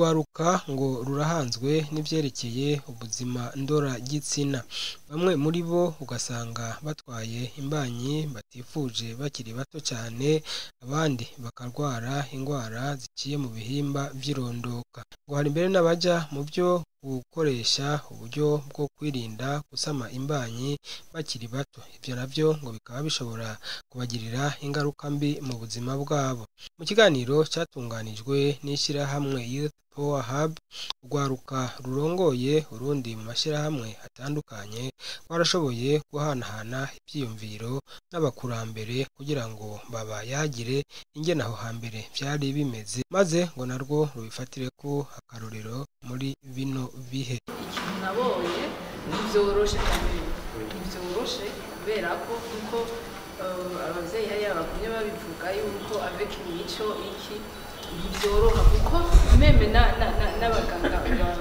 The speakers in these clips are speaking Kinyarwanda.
urwaruka ngo rurahanzwe n'ivyerekeye ubuzima ndora gitsina bamwe muri bo ugasanga batwaye imbanyi batifuje bakiri bato cyane abandi bakarwara ingwara ziciye mu bihimba vy'irondoka ngo hari mbere n'abaja mu byo gukoresha uburyo bwo kwirinda gusama imbanyi bakiri bato ivyo navyo ngo bikaba bishobora kubagirira ingaruka mbi mu buzima bwabo mu kiganiro cyatunganijwe n'ishirahamwe Youth Power Hub urwaruka rurongoye urundi mu mashirahamwe atandukanye barashoboye guhanahana ivyiyumviro n'abakurambere kugira ngo babayagire ingene aho hambere vyari bimeze maze ngo narwo rubifatire ko akarorero muri bino bihe ikintu nabonye nivyoroshe kandi nivyoroshe kubera ko uko abavyeyi hariya bakunye babivuga yuko avec imico iki ntivyoroha kuko meme n'abaganga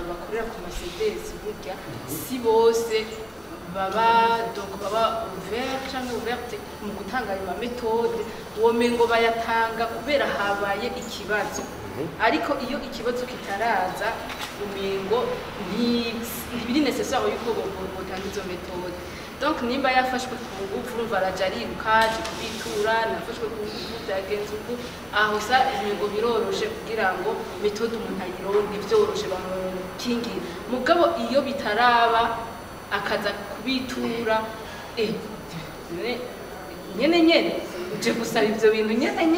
bakorera ku masedesi burya si bose baba ouvert canke ouverte mu gutanga ayo mametode womengo bayatanga kubera habaye ikibazo ariko iyo ikibazo kitaraza umengo ntibiri necessaire yuko botanga izo metode donc nimba yafashwe ku ngufu urumva araja ariruka aje kubitura nafashwe ku ngufu byagenze uko aho sa ibingo biroroshe kugira ngo metode umuntu ayironke vyoroshe bamukingira mugabo iyo bitaraba akaza kubitura nyene uje gusaba ivyo bintu nyene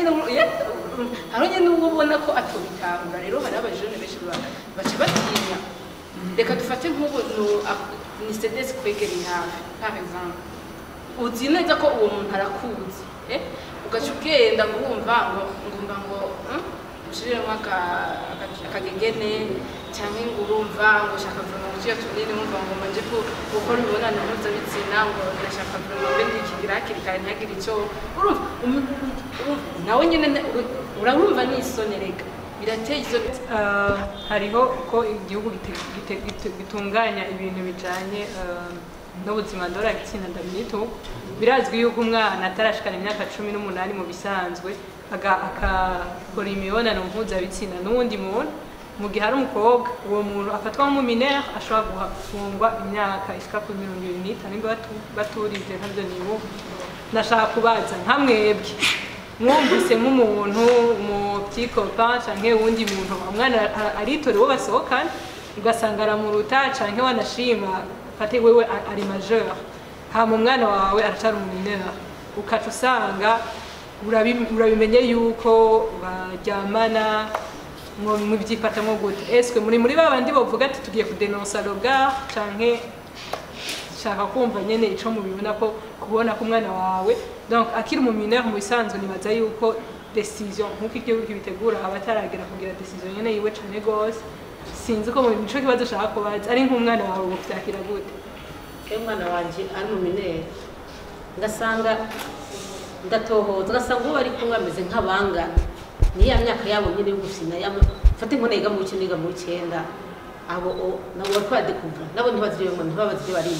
haro nyene uwo ubona ko atobitahura rero hari abajene benshi baca batinya reka dufate nk'ubu ni CDS kwegera hafi par exemple uzi neza ko uwo muntu arakuzi ugaca ugenda ngumva ngo ushiremo akagegene cyangwa ngo urumva ngo ushaka kuva mu kiyo tunini wumva ngo manje ko gukora imibonano mpuzabitsina ngo ndashaka kuva mbe ndikigira hakiri kare ntihagire icyo urumva nawe nyine urumva nisonereka birateye isoni hariho ko igihugu gitunganya ibintu bijanye n'ubuzima ndora gitsina ndamito birazwi yuko umwana atarashikana imyaka 18 mu bisanzwe akakora imibonano mpuzabitsina n'uwundi muntu mu gihe ari umukobwa uwo muntu afatwa nk'umuminere ashobora gufungwa imyaka ishika kuri 25 nimba baturize ntabyo nibo nashaka kubaza nkamwebwe mwumvise nk'umuntu umupsikopa canke wundi muntu umwana aritora uwo basohokana ugasanga aramuruta canke wanashima fate wewe ari majeur hama umwana wawe aracari umuminere ukaca usanga urabimenye yuko baryamana mu byifata nko gute eske muri babandi bavuga ati tugiye kudenonsa regard canke shaka kumva nyene ico mubibona ko kubona ko umwana wawe donc akiri mu mineur mu bisanzwe nibaza yuko decision nkuko igihugu kibitegura abataragera kugira decision nyene yiwe cane gose sinzi ko mu nico kibazo shaka kubaza ari nk'umwana wawe uvyakira gute umwana wanje ari mu mineur ngasanga ndatohoza ngasanga uwo ari kumwe ameze nk'abangana niya myaka yabo nyine y'ugusina fate nkone yiga mu kintu yiga mu 9 abo nabo bakwadekuvra nabo ntibaziriye ngo ntibabaziriye bari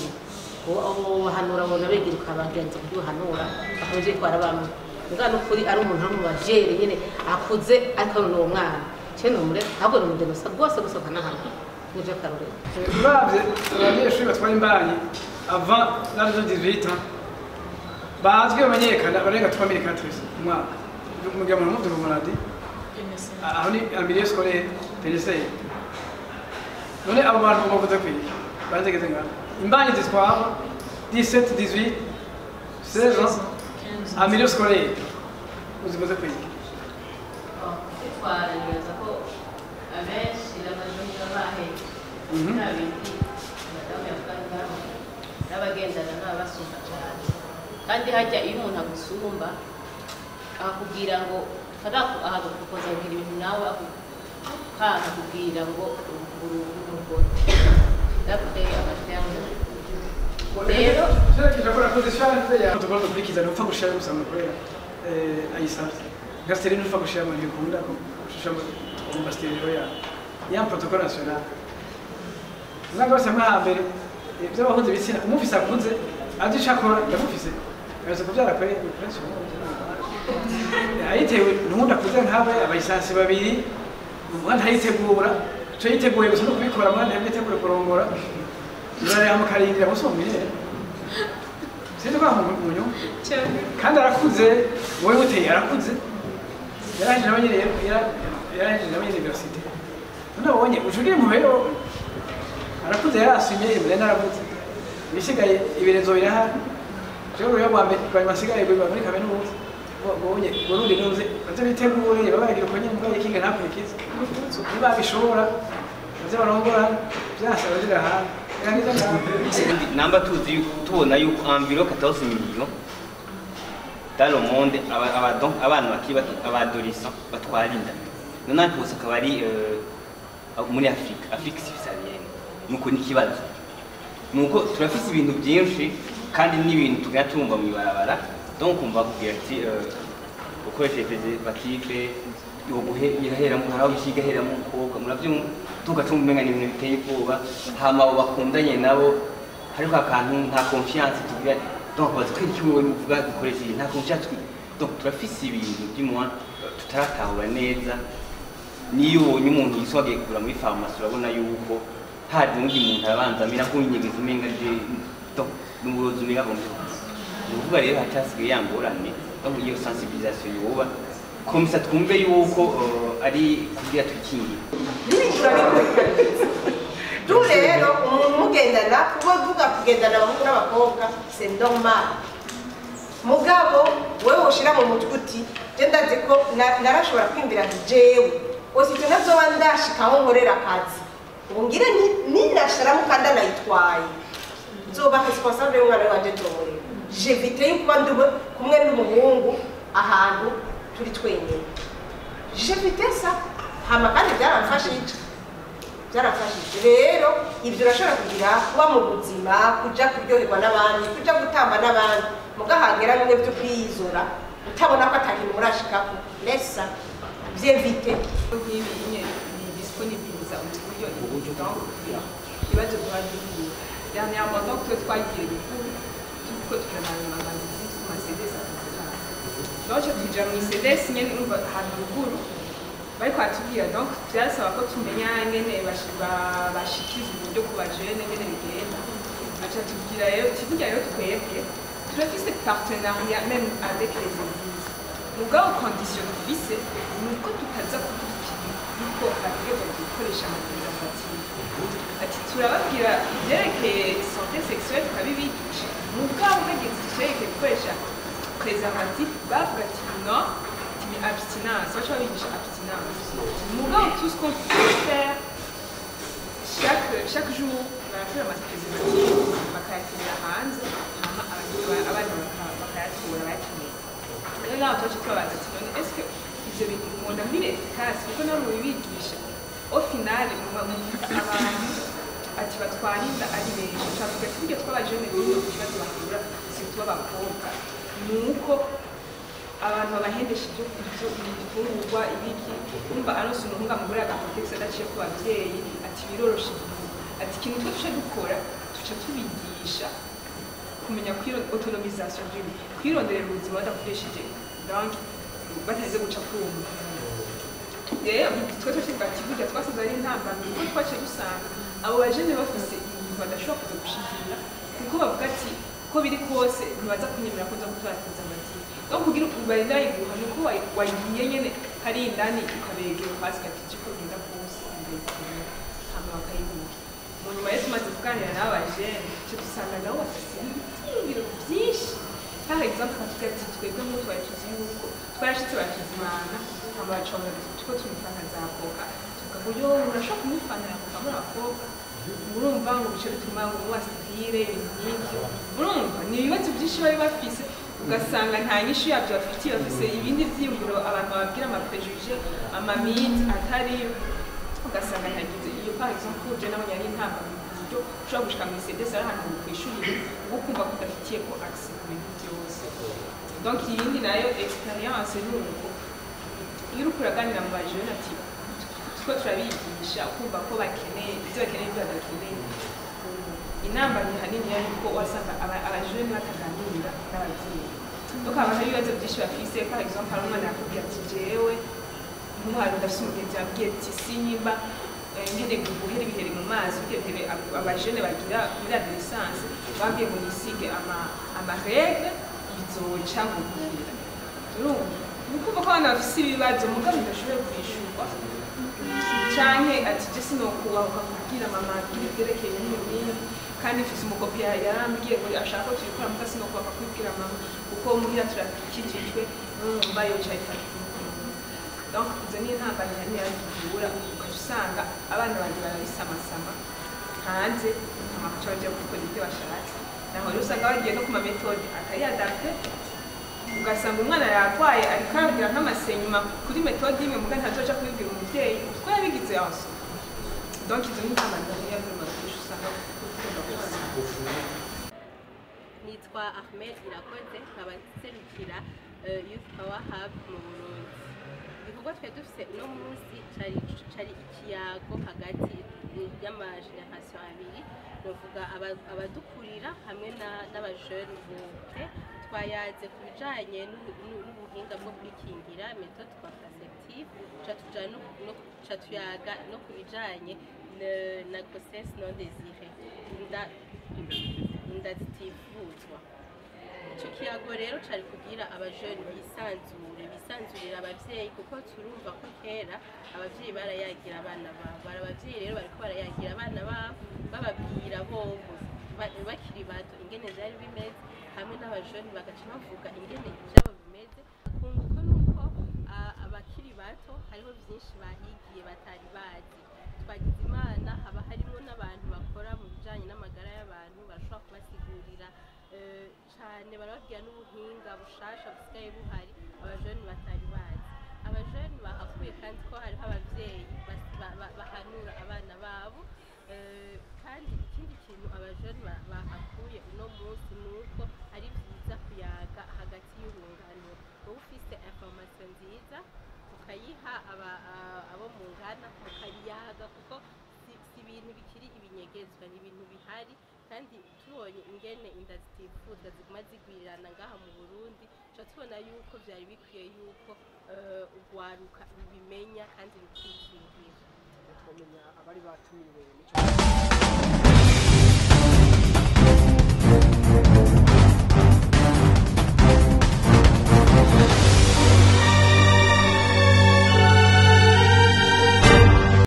abo bahanura bona begiruka bagenza kuduhanura bakoje kwara bamwe ngano kuri ari umuntu hamwe bajere nyine akuze ariko no mwana cyane umure ahubwo no mudenosa rwose gusoka hano nije karore uravye abanyeshuri batwara imbanyi avant l'âge de 18 ans bazwi bamenyekana barenga 3400 umwaka umugambo n'umudu rumonadi aho ni milieu scolaire PNC none abo bantu bavuze kwiki banzegeze ngana imbanyi zitwara 17 18 16 ans a milieu scolaire uzivuze kwiki twareza ko abenshi n'amajoni bahe n'abindi madame yakanga n'abagendana n'abasumba cyane kandi hajya iyo umuntu agusumba akubwira ngo fata ahagukoza kugira ibintu nawe akubwira ngo urugoro dafite amatanga rero je la position ya protocole duplikiza no fa gushira gusa mu kurera ayisabye gastere no fa gushira mu bikunda ko shusha mu bastere ya protocole national nagose mwambere ibyo bahuze bitsina umufisa akunze adishakora ndamufise kaza kubyara kwe prince ayitewe n'undi akuze nkabe abayisansi babiri umwana ayitegura cyo yiteguye gusa no kubikora mwana yiteguye kurongora nzare amukarindira musomye sindi kwa munyu kandi arakuze wowe muteye arakuze yaranje nabanye yaranje nabanye university nabonye ujuri mu rero arakuze yarasimye imbere naravuze bisigaye ibirenzo biraha rero rero bwa masigaye bwa muri kaminuza bonye Burundi nuze bazitegure babagira uko nyine mbwa ikinga nakurikiza niba bishobora bazabarongora byasaba ziraha namba tuzi tubona yuko environ 14 millions dans le monde abana bakiba abadolescents batwara inda none pose akaba ari muri Afrique subsaharienne nuko nikibazo nuko turafise ibintu byinshi kandi n'ibintu tugana tumva mu ibarabara donc umva kugira ati ukoresheje preservative yoguhe irahera mu haraho ikigahera mu koka muravyo tugacumba umenga ni ibintu biteye ubwoba hama bakundanye nabo ariko akantu nta confiance tugira donc bazi ko ikiwe uvuga dukoresha nta confiance donc turafise ibintu by'imwa tutaratahura neza niyo ubonye umuntu yiswagiye kugura muri farumasi urabona yuko hari undi muntu abanzamira ko inyegeza umenga je donc n'uburozi umenga bombe uvuga rero hatasigaye yangorane donc iyo sensibilisation yoba komisa twumve yuko ari kugira twikingira rero umuntu mugendana kuvuga kugendana abahungu n'abakobwa c'est normal mugabo wewe ushira mu mutwe uti je ndazi ko narashobora kwimbira jewe osite nazoba ndashikaho nkorera akazi ngire ninashara mukanda nayitwaye nzoba responsable y'umwana wanje nzomurera j'évite yuko nduba kumwe n'umuhungu ahantu turi twenyine j'évite ça hama kandi byaramfashije rero ibyo urashobora kugira kuba mu buzima kuja kuryoherwa n'abandi kuja gutamba n'abandi mugahagera bimwe byo kwiyizora utabona ko atakintu murashikako lesa byevite nk'ibi nyine ni disponibiliza uburyo ibibazo twagiye dernièrement donc twagiye kuko tukanamanga mu CDS donc tujya mu CDS nyine urumva ahantu ruguru bari kwatubwira donc byasaba ko tumenya nyene bashikiza uburyo ku bajene nyene bigenda acha tubwira rero kivuga rero twebwe turafise partenariat même avec les églises mugabo condition dufise nuko tutaza kudukiza nuko bategeka gukoresha amapreservative ati turababwira byerekeye santé sexuelle tukabibigisha mugabo bageze cyerekeye gukoresha préservative bavuga ati non abstinence, je vais dire abstinence. Tout ce qu'on peut faire chaque jour, on va faire ma préservative, ma caractère de hands, et là, toi, tu travailles. Est-ce que mon ami est efficace? Parce que nous au final, ati batwarinda ari benshi cyangwa tujya twabajene n'ibyo kibazo bakura sitwa bakobwa nuko abantu babahendesha ibyo ifungurwa ibiki umva aronse umuhunga mugura agakotekisi adaciye ku babyeyi ati biroroshe ati ikintu twe dukora tuca tubigisha kumenya autonomisation d'une kwironderera ubuzima badakoresheje donc bataze guca kumva rero twe tukivuga twasize ari intambamyi kuko twaciye dusanga abo bajene bafise ibintu badashobora kuza gushikira kuko bavuga ati ko biri kose ntibaza kunyemera ko nza gutwatiza amatiyo donc kugira ubari nayiguha nuko wagiye nyene hari indani ukabegera kwasi gatije ko genda kose imbere hama bakayiguha umuntu wese maze kuganira n'abajene cyo dusanga nabo bafise ibintu byinshi par exemple quand ati twebwe mu twari tuzi yuko twarashitse batuzimana hama bacomba tuko tumufana zakoka tukavuga yo urashaka kumufana yakoka muri urumva ngo bice bituma ngo wasitire ibintu urumva ni ibibazo byinshi bari bafise ugasanga nta nyishu yabyo bafitiye bafise ibindi vyiyumviro abantu babwira amaprejuje amamiti atari ugasanga yagize iyo par exemple je nabo yari intamba mu buryo ushobora gushika mu CDS ari ahantu kwishurira uko kumva ko udafitiye ko access ku bintu byose donc iyindi nayo experience nuko iyo uri kuraganira mu bajene ati two turabigisha kumva ko bakeneye ibyo bakeneye ibyo badakeneye inamba ni hanini ariko wasanga abajene bataganira n'ababyeyi donc abantu ibibazo byinshi bafise par exemple hari umwana yakubwira ati jewe nk'umwana udafise umugenzi yabwiye ati sinyimba nkene guhera ibihere mu mazi byebere abajene bagira muri adolescence bambye ngo nisige amarege bizoca guhira nukuva ko abana bafise ibibazo mugabo bidashoboye kwishurwa canke ati je sinokubahuka kubwira mama ibyerekeye n'ibintu kandi mfise umukopi yarambwiye ngo ashaka ko tubikora muka sinokubahuka kubwira mama kuko muhira turakikijwe n'umva yoca ifata. Donc izo ni intambara ntiyazivura ugasanga abana banje barabisamasama hanze amakaca baja gukora ibyo bashatse naho rero usanga bagiye no ku ma metode atari adapte ugasanga umwana yarwaye ariko arabwira nk'amasenyuma kuri metode imwe muga ntazoja kubibwira umuvyeyi kuko yabigize yose. Donc izo ni intambara ntiyazivura usanga nitwa Ahmed Irakoze nkaba nserukira Youth Power Hub mu Burundi. Ibikorwa twari dufise uno munsi cari ikiyago hagati y'amageneration abiri novuga abadukurira hamwe n'abajene bote twayaze ku bijanye n'ubuhinga bwo kwikingira méthode contraceptive ca tuyaga no ku bijanye na grossesse non désirée inda zitifuzwa. Ico kiyago rero cari kugira abajene bisanzurira abavyeyi kuko turumva ko kera abavyeyi barayagira abana babo abavyeyi rero bariko barayagira abana babo bababwira bobo bakiri bato ingene vyari bimeze hamwe n'abajene bagaca bavuga ingene ivyabo bimeze akunguko nuko abakiri bato hariho vyinshi bahigiye batari bazi. Twagize imana haba harimo n'abantu bakora mu bijanye n'amagara y'abantu bashobora kubasigurira cyane barababwira n'ubuhinga bushasha busigaye buhari abajene batari bazi. Abajene bahakuye kandi ko hariho abavyeyi bahanura abana babo kandi ikindi kintu abajene bahakuye uno munsi nuko ari vyiza kuyaga hagati y'urungano ufise information nziza ukayiha abo mungana ukayaga kuko si ibintu bikiri ibinyegezwa ni ibintu bihari kandi tubonye ingene inda zitifuzwa ziguma zigwirirana ngaha mu Burundi ca tubona yuko vyari bikwiye yuko ugwaruka bimenya kandi rukikingira. Twamenya abari batumiwe